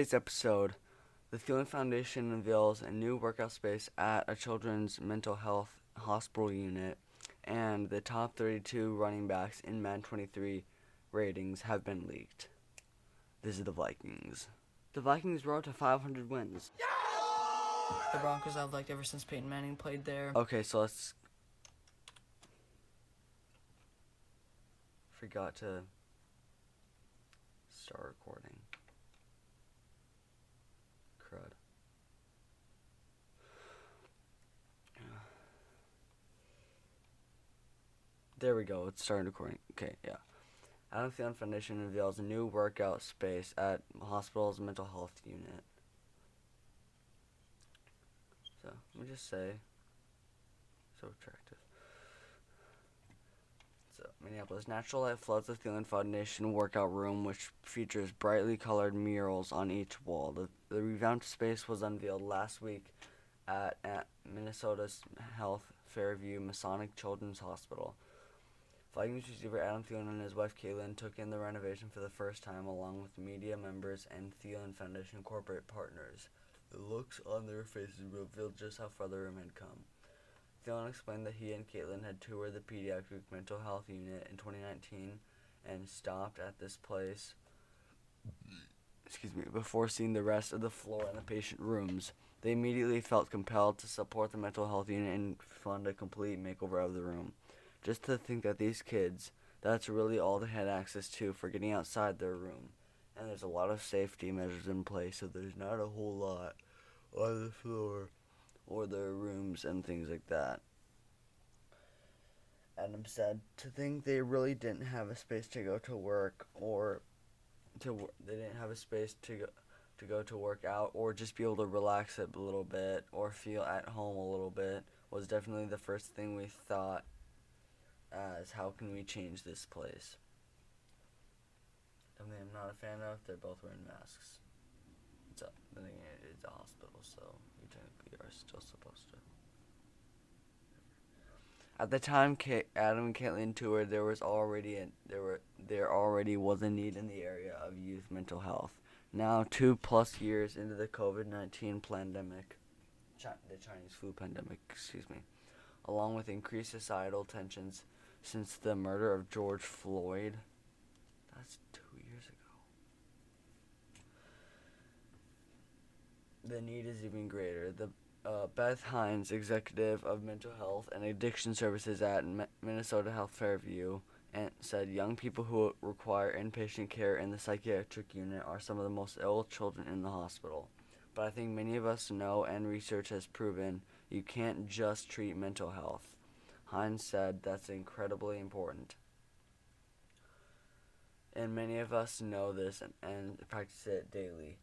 Today's episode, the Thielen Foundation unveils a new workout space at a children's mental health hospital unit, and the top 32 running backs in Madden 23 ratings have been leaked. This is the Vikings. The Vikings rode to 500 wins. The Broncos I've liked ever since Peyton Manning played there. Okay, so let's... Forgot to start recording. Crud. There we go, it's starting recording. Okay, yeah. Adam Thielen Foundation unveils a new workout space at hospital's mental health unit. So, let me just say, so attractive. So, Minneapolis. Natural light floods the Thielen Foundation workout room, which features brightly colored murals on each wall. The revamped space was unveiled last week at Minnesota's Health Fairview Masonic Children's Hospital. Vikings receiver Adam Thielen and his wife Thielen took in the renovation for the first time, along with media members and Thielen Foundation corporate partners. The looks on their faces revealed just how far the room had come. Thielen explained that he and Caitlin had toured the pediatric mental health unit in 2019 and stopped at this place before seeing the rest of the floor and the patient rooms. They immediately felt compelled to support the mental health unit and fund a complete makeover of the room. Just to think that these kids, that's really all they had access to for getting outside their room. And there's a lot of safety measures in place, so there's not a whole lot on the floor or their rooms and things like that. Adam said, to think they really didn't have a space to go to work they didn't have a space to go to work out or just be able to relax a little bit or feel at home a little bit was definitely the first thing we thought as how can we change this place. Something I'm not a fan of, they're both wearing masks. It's a hospital, so we technically are still supposed to. At the time Adam and Caitlin toured, there already was a need in the area of youth mental health. Now, 2+ years into the COVID-19 pandemic, the Chinese flu pandemic, along with increased societal tensions since the murder of George Floyd. That's 2 years ago. The need is even greater. Beth Hines, executive of mental health and addiction services at Minnesota Health Fairview, said young people who require inpatient care in the psychiatric unit are some of the most ill children in the hospital. But I think many of us know, and research has proven, you can't just treat mental health. Hines said that's incredibly important. And many of us know this and practice it daily,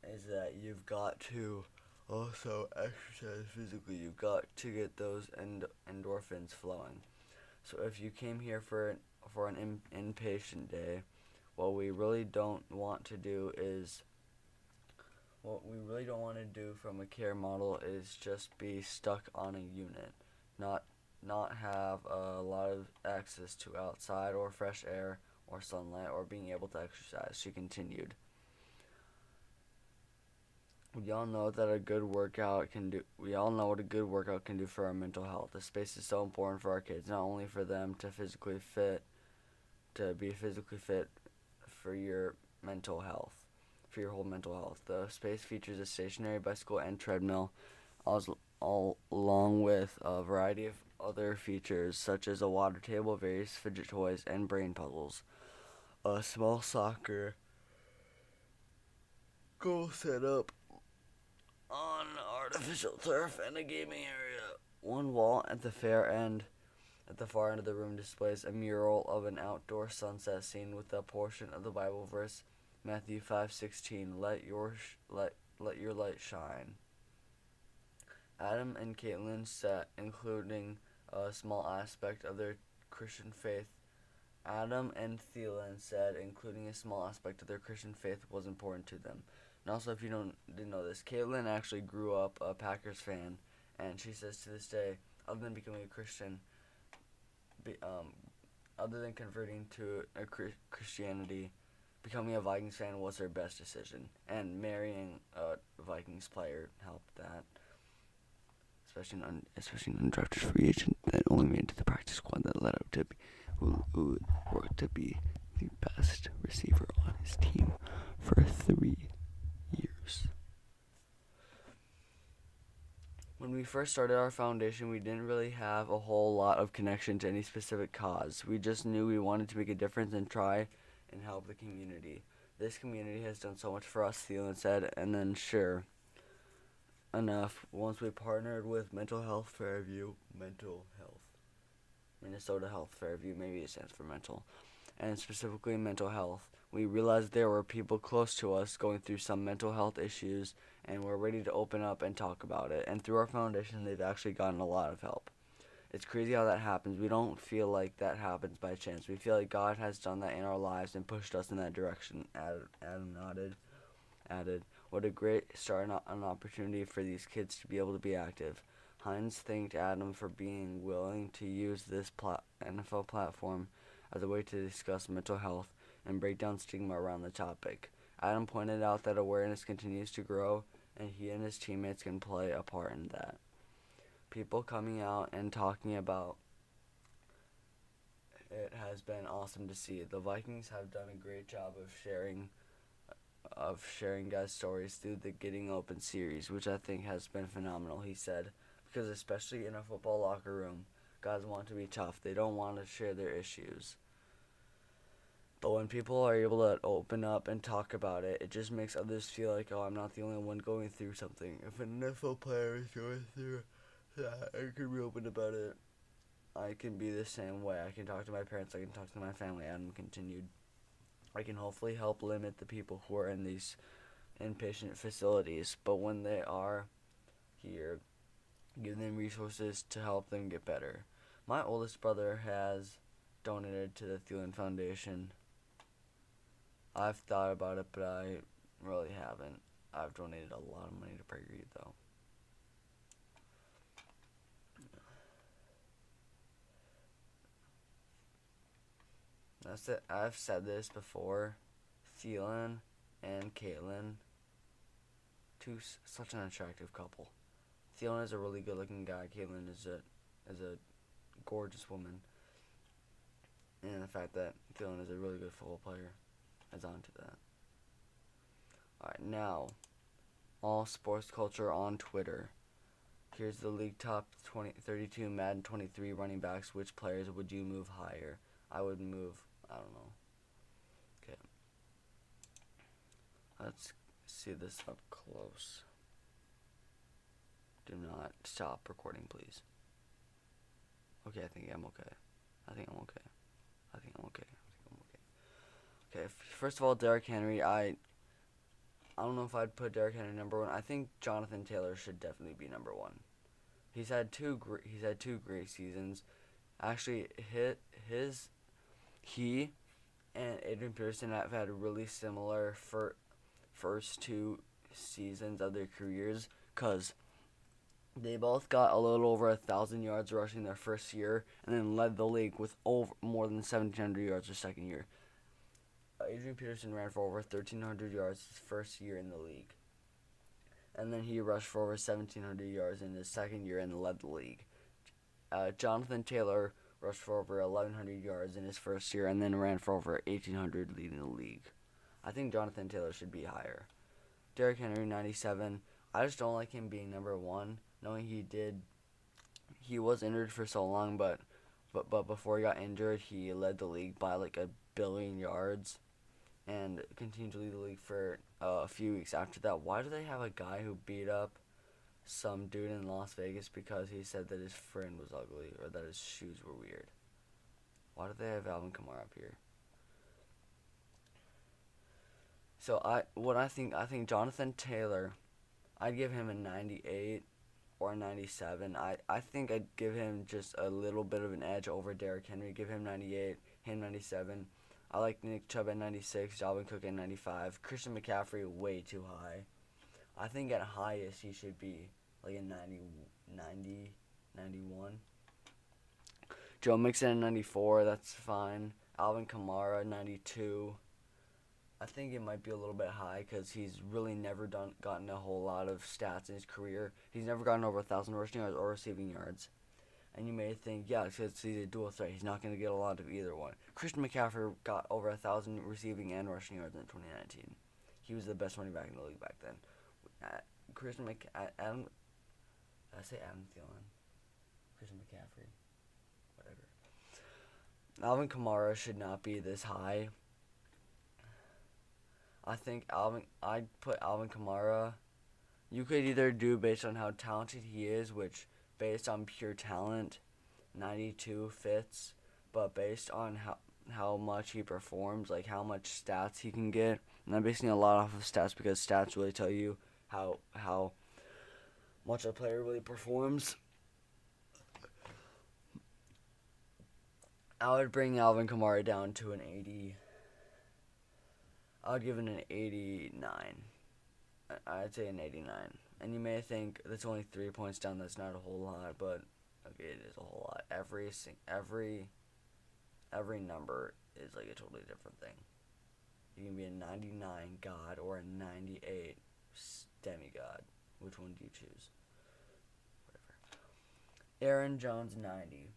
is that you've got to also exercise physically. You've got to get those endorphins flowing. So if you came here for an inpatient day, what we really don't want to do from a care model is just be stuck on a unit, not have a lot of access to outside or fresh air or sunlight or being able to exercise, she continued. We all know what a good workout can do for our mental health. The space is so important for our kids, not only for them to be physically fit for your mental health, for your whole mental health. The space features a stationary bicycle and treadmill, along with a variety of other features such as a water table, various fidget toys, and brain puzzles. A small soccer goal set up on artificial turf and a gaming area. One wall at the far end of the room displays a mural of an outdoor sunset scene with a portion of the Bible verse Matthew 5:16, let your light shine. Adam and Caitlin said, including a small aspect of their Christian faith. Adam and Thielen said including a small aspect of their Christian faith was important to them. And also, if you didn't know this, Caitlin actually grew up a Packers fan, and she says to this day, other than becoming a Christian, other than converting to Christianity, becoming a Vikings fan was their best decision, and marrying a Vikings player helped that. Especially an undrafted free agent that only made it to the practice squad that led up to who worked to be the best receiver on his team for 3 years. When we first started our foundation, we didn't really have a whole lot of connection to any specific cause. We just knew we wanted to make a difference and try and help the community. This community has done so much for us, Thielen said, and then sure enough, once we partnered with Minnesota Health Fairview, maybe it stands for mental, and specifically mental health, we realized there were people close to us going through some mental health issues, and we're ready to open up and talk about it. And through our foundation, they've actually gotten a lot of help. It's crazy how that happens. We don't feel like that happens by chance. We feel like God has done that in our lives and pushed us in that direction. Adam added, what a great start and an opportunity for these kids to be able to be active. Hines thanked Adam for being willing to use this NFL platform as a way to discuss mental health and break down stigma around the topic. Adam pointed out that awareness continues to grow, and he and his teammates can play a part in that. People coming out and talking about it has been awesome to see. The Vikings have done a great job of sharing guys' stories through the Getting Open series, which I think has been phenomenal, he said, because especially in a football locker room, guys want to be tough. They don't want to share their issues. But when people are able to open up and talk about it, it just makes others feel like, oh, I'm not the only one going through something. If an NFL player is going through that, I can be open about it. I can be the same way. I can talk to my parents. I can talk to my family. Adam continued. I can hopefully help limit the people who are in these inpatient facilities, but when they are here, give them resources to help them get better. My oldest brother has donated to the Thielen Foundation. I've thought about it, but I really haven't. I've donated a lot of money to Prager, though. That's it. I've said this before. Thielen and Caitlin, such an attractive couple. Thielen is a really good-looking guy. Caitlin is a gorgeous woman. And the fact that Thielen is a really good football player is on to that. Alright, now, all sports culture on Twitter. Here's the league top 32 Madden 23 running backs. Which players would you move higher? I would move, I don't know. Okay. Let's see this up close. Do not stop recording, please. Okay, I think I'm okay. Okay, first of all, Derrick Henry, I don't know if I'd put Derrick Henry number one. I think Jonathan Taylor should definitely be number one. He's had two great seasons. Actually, he and Adrian Peterson have had really similar first two seasons of their careers, because they both got a little over 1,000 yards rushing their first year, and then led the league with more than 1,700 yards their second year. Adrian Peterson ran for over 1,300 yards his first year in the league, and then he rushed for over 1,700 yards in his second year and led the league. Jonathan Taylor rushed for over 1,100 yards in his first year and then ran for over 1,800 leading the league. I think Jonathan Taylor should be higher. Derrick Henry, 97. I just don't like him being number one, knowing he was injured for so long, but before he got injured, he led the league by like 1 billion yards and continued to lead the league for a few weeks after that. Why do they have a guy who beat up some dude in Las Vegas because he said that his friend was ugly or that his shoes were weird? Why do they have Alvin Kamara up here? So I think Jonathan Taylor, I'd give him a 98 or a 97. I think I'd give him just a little bit of an edge over Derrick Henry. Give him 98, him 97. I like Nick Chubb at 96, Dalvin Cook at 95. Christian McCaffrey way too high. I think at highest he should be like a 90, 91. Joe Mixon at 94, that's fine. Alvin Kamara 92. I think it might be a little bit high because he's really never gotten a whole lot of stats in his career. He's never gotten over 1,000 rushing yards or receiving yards. And you may think, yeah, because he's a dual threat, he's not going to get a lot of either one. Christian McCaffrey got over 1,000 receiving and rushing yards in 2019. He was the best running back in the league back then. Adam, did I say Adam Thielen? Christian McCaffrey, whatever. Alvin Kamara should not be this high. I think I'd put Alvin Kamara. You could either do based on how talented he is, which based on pure talent, 92 fits, but based on how much he performs, like how much stats he can get. And I'm basing a lot off of stats because stats really tell you how much a player really performs. I would bring Alvin Kamara down to an 80. I would give it an 89. I'd say an 89. And you may think that's only 3 points down. That's not a whole lot, but okay, it is a whole lot. Every number is like a totally different thing. You can be a 99 god or a 98 demigod. Which one do you choose? Whatever. Aaron Jones 90.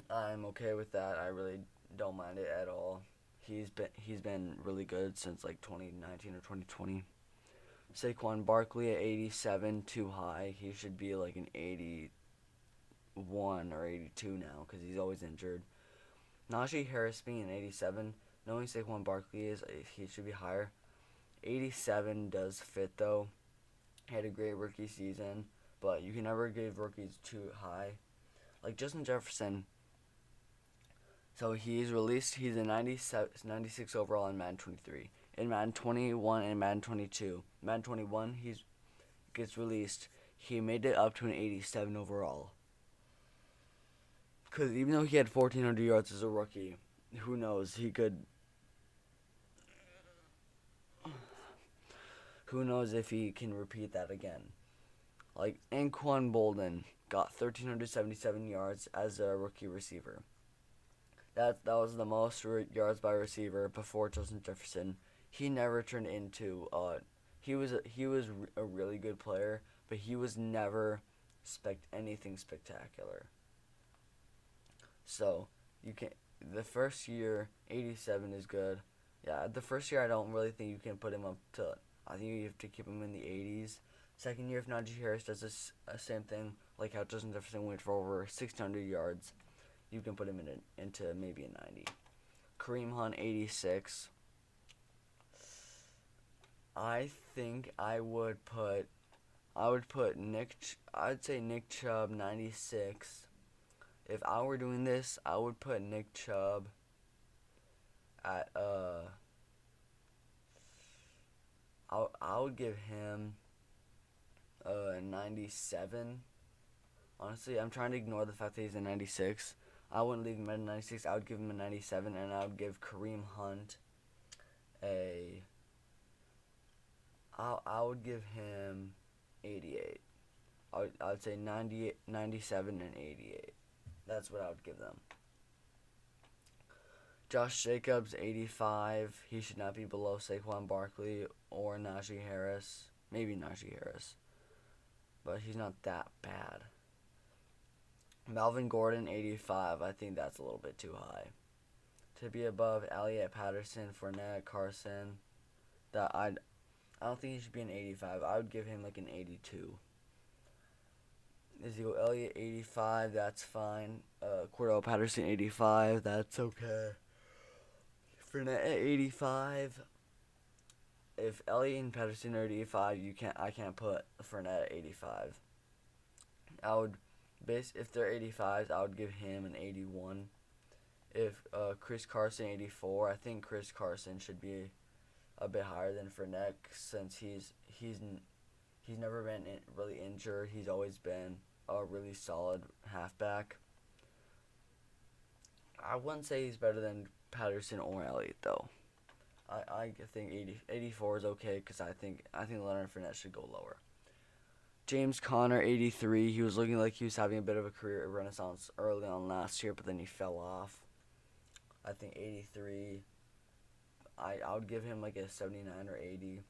I'm okay with that. I really don't mind it at all. He's been really good since like 2019 or 2020. Saquon Barkley at 87, too high. He should be like an 81 or 82 now because he's always injured. Najee Harris being an 87, knowing Saquon Barkley is, he should be higher. 87 does fit though. He had a great rookie season, but you can never give rookies too high. Like Justin Jefferson. So he's a 96 overall in Madden 23. In Madden 21 and Madden 22. Madden 21, he gets released. He made it up to an 87 overall. Because even though he had 1,400 yards as a rookie, who knows, who knows if he can repeat that again. Like, Anquan Bolden got 1,377 yards as a rookie receiver. That was the most yards by receiver before Justin Jefferson. He never turned into he was a really good player, but he was never anything spectacular. So the first year 87 is good. Yeah, the first year I don't really think you can put him up to. I think you have to keep him in the 80s. Second year, if Najee Harris does the same thing, like how Justin Jefferson went for over 600 yards, you can put him into maybe a 90. Kareem Hunt 86. I think I would put I'd say Nick Chubb 96. If I were doing this, I would put Nick Chubb at I would give him a 97. Honestly, I'm trying to ignore the fact that he's a 96. I wouldn't leave him at a 96. I would give him a 97, and I would give Kareem Hunt I would give him 88. I would say 98, 97, and 88. That's what I would give them. Josh Jacobs, 85. He should not be below Saquon Barkley or Najee Harris. Maybe Najee Harris. But he's not that bad. Melvin Gordon, 85. I think that's a little bit too high. To be above Elliott Patterson, Fournette, Carson, I don't think he should be an 85. I would give him like an 82. Ezekiel Elliott, 85. That's fine. Cordell Patterson, 85. That's okay. Fournette at 85. If Elliott and Patterson are at 85, I can't put Fournette at 85. If they're 85s, I would give him an 81. If Chris Carson 84, I think Chris Carson should be a bit higher than Fournette since he's never been really injured. He's always been a really solid halfback. I wouldn't say he's better than Patterson or Elliott though. I think 84 is okay because I think Leonard Fournette should go lower. James Conner, 83. He was looking like he was having a bit of a career renaissance early on last year, but then he fell off. I think 83. I would give him like a 79 or 80.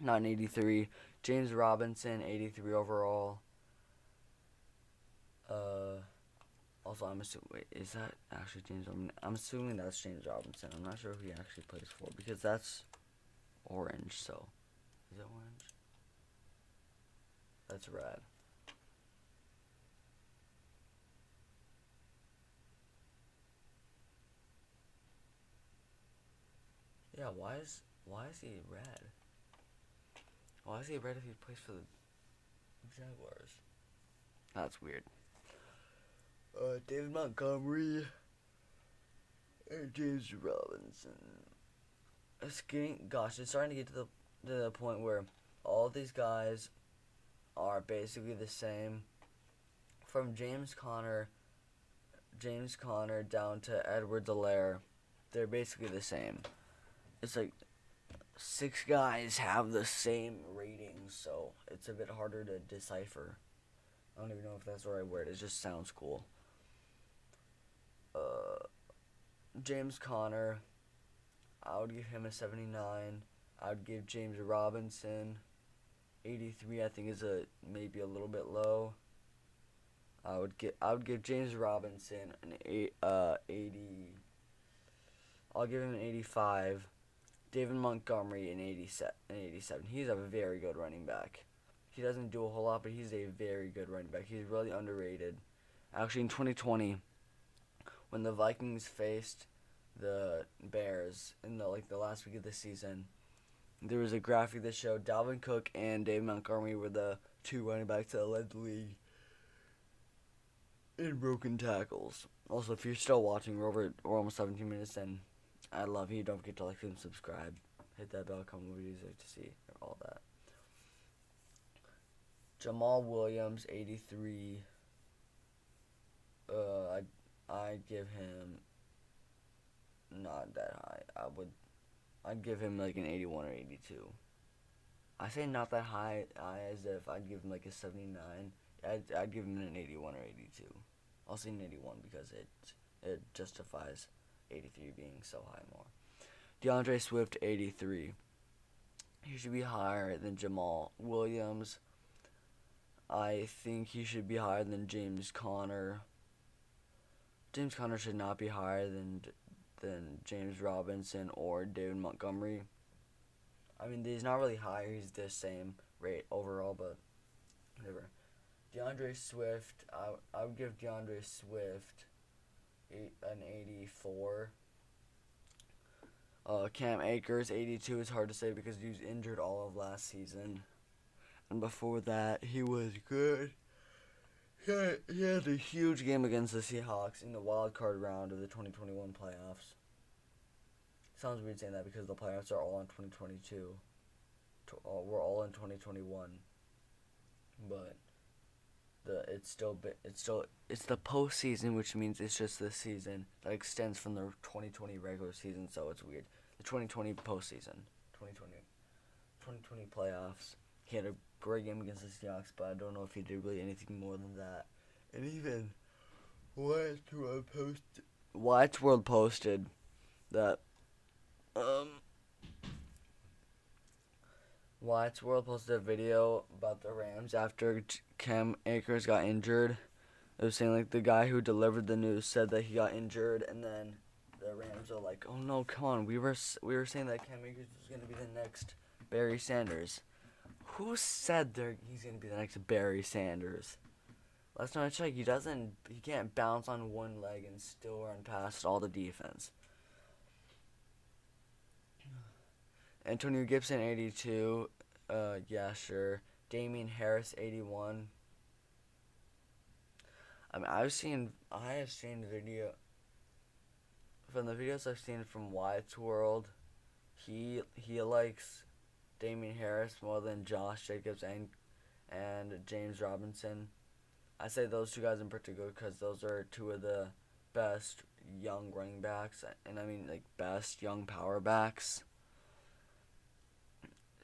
Not an 83. James Robinson, 83 overall. Also, I'm assuming. Wait, is that actually James Robinson? I'm assuming that's James Robinson. I'm not sure who he actually plays for because that's orange. So, is it orange? That's red. Yeah, why is he red? Why is he red if he plays for the Jaguars? That's weird. David Montgomery and James Robinson. It's starting to get to the point where all these guys are basically the same. From James Conner down to Edwards-Helaire, they're basically the same. It's like 6 guys have the same ratings, so it's a bit harder to decipher. I don't even know if that's the right word. It just sounds cool. James Conner, I would give him a 79. I would give James Robinson 83. I think is maybe a little bit low. I would give James Robinson an 80. I'll give him an 85. David Montgomery an 87. He's a very good running back. He doesn't do a whole lot, but he's a very good running back. He's really underrated. Actually, in 2020, when the Vikings faced the Bears in the last week of the season, there was a graphic that showed Dalvin Cook and David Montgomery were the 2 running backs that led the league in broken tackles. Also, if you're still watching, we're almost 17 minutes in. I love you. Don't forget to like and subscribe. Hit that bell, comment what videos you like to see, all that. Jamal Williams, 83. I'd give him not that high. I'd give him like an 81 or 82. I say not that high as if I'd give him like a 79. I'd give him an 81 or 82. I'll say an 81 because it justifies 83 being so high more. DeAndre Swift, 83. He should be higher than Jamal Williams. I think he should be higher than James Conner. James Conner should not be higher than James Robinson or David Montgomery. I mean, he's not really higher. He's the same rate overall, but whatever. DeAndre Swift, I would give DeAndre Swift an 84. Cam Akers, 82 is hard to say because he was injured all of last season. And before that, he was good. He had a huge game against the Seahawks in the wild card round of the 2021 playoffs. Sounds weird saying that because the playoffs are all in 2022. We're all in 2021. But it's the postseason, which means it's just the season that extends from the 2020 regular season, so it's weird. The 2020 postseason, 2020 playoffs. He had a great game against the Seahawks, but I don't know if he did really anything more than that. And even Wyatt's World posted that Wyatt's World posted a video about the Rams after Cam Akers got injured. It was saying like the guy who delivered the news said that he got injured, and then the Rams are like, "Oh no, come on! We were saying that Cam Akers was gonna be the next Barry Sanders." Who said he's gonna be the next Barry Sanders? Last time I checked, he can't bounce on one leg and still run past all the defense. Antonio Gibson, 82. Yeah, sure. Damian Harris, 81. I mean, I have seen video. From the videos I've seen from Wyatt's World, he likes Damian Harris more than Josh Jacobs and James Robinson. I say those 2 guys in particular because those are 2 of the best young running backs, and I mean like best young power backs.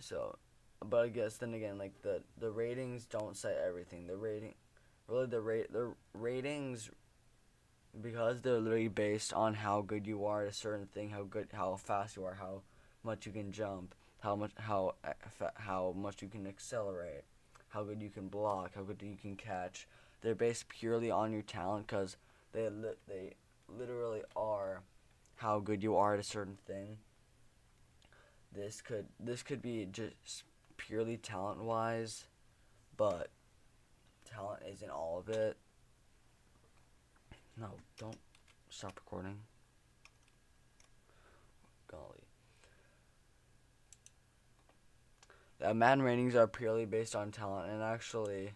So, but I guess then again, like the ratings don't say everything. The ratings because they're literally based on how good you are at a certain thing, how fast you are, how much you can jump, how much you can accelerate, how good you can block, how good you can catch. They're based purely on your talent because they literally are how good you are at a certain thing. This could be just purely talent wise, but talent isn't all of it. No, don't stop recording. Golly. Madden ratings are purely based on talent, and actually,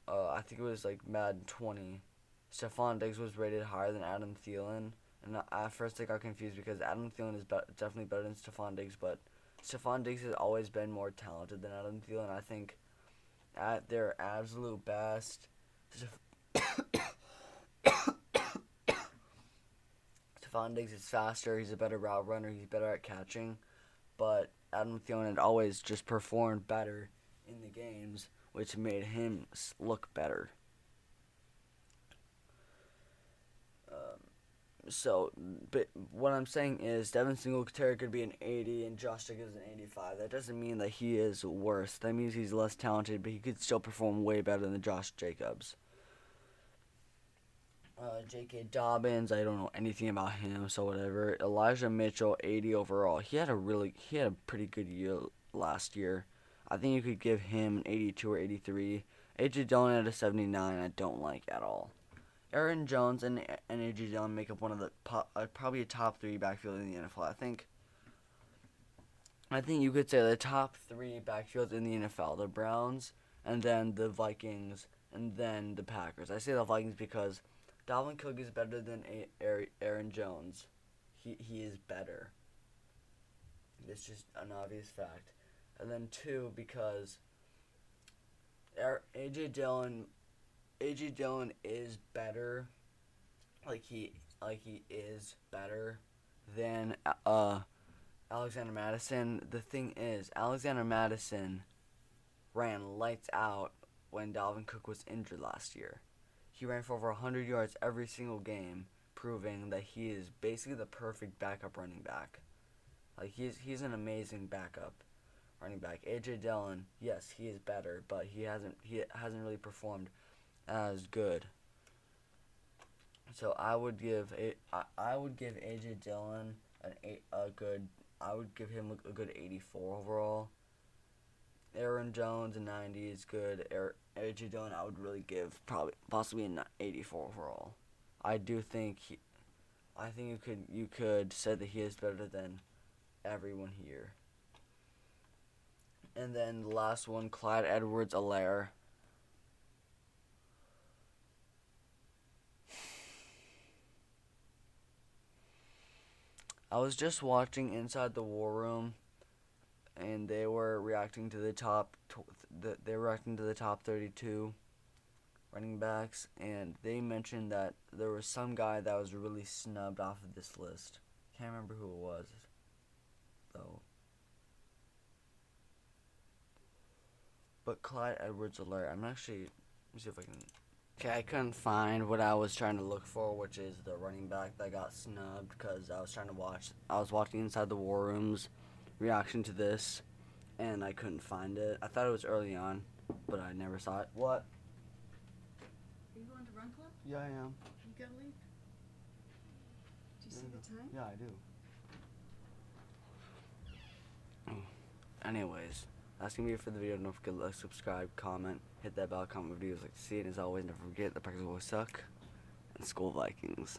I think it was like Madden 20. Stephon Diggs was rated higher than Adam Thielen, and at first I got confused because Adam Thielen is definitely better than Stephon Diggs, but Stephon Diggs has always been more talented than Adam Thielen. I think at their absolute best, Stephon Diggs is faster, he's a better route runner, he's better at catching, but Adam Thielen had always just performed better in the games, which made him look better. But what I'm saying is Devin Singletary could be an 80 and Josh Jacobs an 85. That doesn't mean that he is worse. That means he's less talented, but he could still perform way better than Josh Jacobs. J.K. Dobbins, I don't know anything about him, so whatever. Elijah Mitchell, 80 overall. He had a pretty good year last year. I think you could give him an 82 or 83. A.J. Dillon at a 79, I don't like at all. Aaron Jones and A.J. Dillon make up one of the probably a top 3 backfield in the NFL. I think you could say the top 3 backfields in the NFL: the Browns, and then the Vikings, and then the Packers. I say the Vikings because Dalvin Cook is better than Aaron Jones. He is better. It's just an obvious fact. And then 2 because A.J. Dillon is better. He is better than Alexander Madison. The thing is, Alexander Madison ran lights out when Dalvin Cook was injured last year. He ran for over 100 yards every single game, proving that he is basically the perfect backup running back. He's an amazing backup running back. A.J. Dillon, yes, he is better, but he hasn't really performed as good. So I would give A.J. Dillon I would give him a good 84 overall. Aaron Jones a 90 is good. A.J. Dillon I would really give possibly an 84 overall. I think you could say that he is better than everyone here. And then the last one, Clyde Edwards-Helaire. I was just watching Inside the War Room, and they were reacting to the top 32 running backs, and they mentioned that there was some guy that was really snubbed off of this list. Can't remember who it was, though. But Clyde Edwards-Helaire, let me see if I can. Okay, I couldn't find what I was trying to look for, which is the running back that got snubbed, because I was watching Inside the War Room's reaction to this, and I couldn't find it. I thought it was early on, but I never saw it. What? Are you going to Run Club? Yeah, I am. You gotta leave. Do you see the time? Yeah, I do. Anyways, that's gonna be it for the video. Don't forget to like, subscribe, comment, hit that bell, comment videos like to see it. And as always, never forget the Packers always suck, and School Vikings.